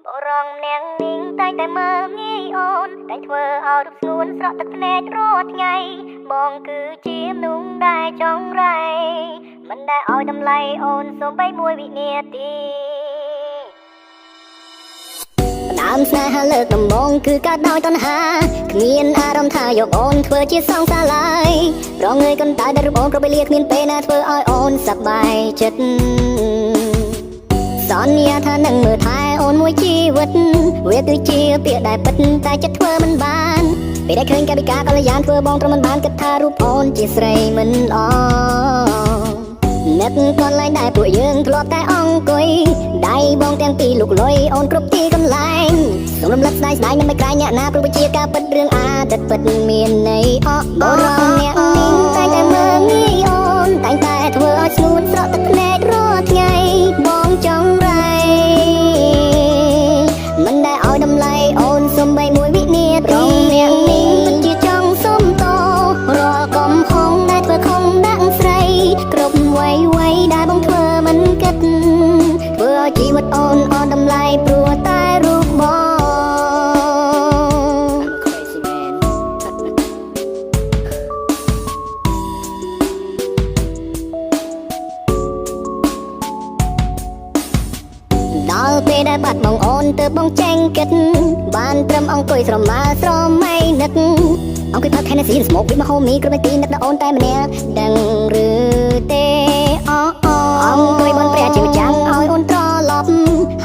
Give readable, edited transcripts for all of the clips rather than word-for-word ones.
បរងនាងនាងតែងតែមើលងាយអូនតែធ្វើឲ្យរូបស្ងួនស្រក់ទឹកភ្នែករាល់ថ្ងៃបងគឺជាមនុស្សដែលចង់រៃមិនដែលឲ្យតម្លៃអូនសូម្បីមួយវិនាទីដើមស្នេហាលើកដំបូងគឺកើតដោយតណ្ហាគ្មានអារម្មណ៍ថាយកអូនធ្វើជាសង្សារឡើយរងើយកន្តើយដែលរូបអូនគ្រប់វេលាគ្មានពេលណាធ្វើឲ្យអូនសប្បាយចិត្តសន្យាថានឹងមើលថែអូនមួយជីវិតវាគឺជាពាក្យដែលពិតតែចិត្តធ្វើមិនបានពេលដែលឃើញកាយវិការកល្យានធ្វើបងត្រឹមមិនបានគិតថារូបអូនជាស្រីមិនល្អនឹកកន្លែងដែលពួកយើងធ្លាប់តែអង្គុយដៃបងទាំងពីរលុកលុយអូនគ្រប់ទីកន្លែងសូមរំលឹកស្ដាយស្ដាយមិនមិនក្រែងអ្នកណាព្រោះជាការពិតរឿងអាទិត្យពិតមានន័យបរោះអ្នកនាងតែងតែមើលងាយអូនតែងតែធ្វើឲ្យស្ងួនស្រក់ទឹកភ្នែករាល់ថ្ងៃបងចង់រៃមិនដែលឲ្យតម្លៃអូនសូម្បីមួយវិនាទីអ្នកនាងពិតជាចង់សុំតរាល់កំហុសដែលធ្វើខំដាក់ស្រីគ្រប់វ័យដែលបងធ្វើមិនគិតធ្វើឲ្យជីវិតអូនអត់តម្លៃព្រោះតែរូបបងដល់ពេលដែលបាត់បងអូនទើបបងចេញគិតបានត្រឹមអង្គុយស្រមើស្រមៃនឹកអង្គុយផឹក Hennessy ស្មោកវិមហូមីគ្រប់នាទីនឹកដល់អូនតែម្នាក់ដឹងឬទេអង្គុយបនព្រះជាម្ចាំងឲ្យអូនត្រឡប់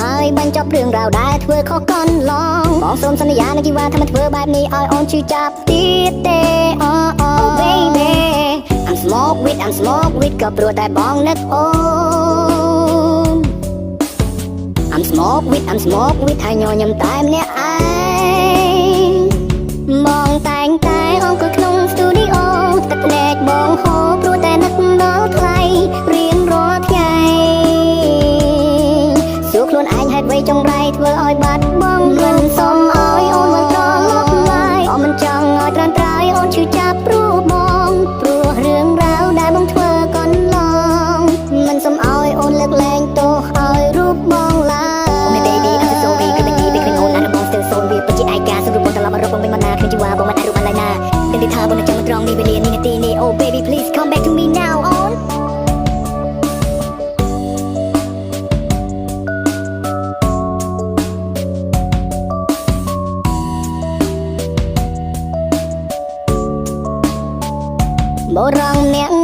ហើយបញ្ចប់រឿងរ៉ាវដែលធ្វើខុសកន្លងបងសូមសន្យានឹងជីវ៉ាថាមិនធ្វើបែបនេះឲ្យអូនឈឺចាប់ទៀតទេ baby I'm smoke with ក៏ព្រោះតែបងនឹកអូនI'm smoke with ហើយញញឹមតែម្នាក់ឯងបងតែងតែអង្គុយក្នុង studio ទឹកភ្នែកបងហូរព្រោះតែនឹកដល់ថ្លៃរៀងរាល់ថ្ងៃសួរខ្លួនឯងហេតុអ្វីចង់រៃធ្វើឲ្យបាត់បង់មិនសុំឲ្យអូនមិនត្រឡប់ឡើយអូនមិនចង់ឲ្យត្រាំត្រាយអូនឈឺចាប់ព្រោះបងព្រោះរឿងរ៉ាវដែលបងធ្វើកន្លងមិនសុំឲ្យអូនលើកលែងទោសឲ្យរូបបងឡើយថាបងចាំត្រង់នេះវេលានេះនាទីនេះ Oh baby please come back to me now on បរងអ្នក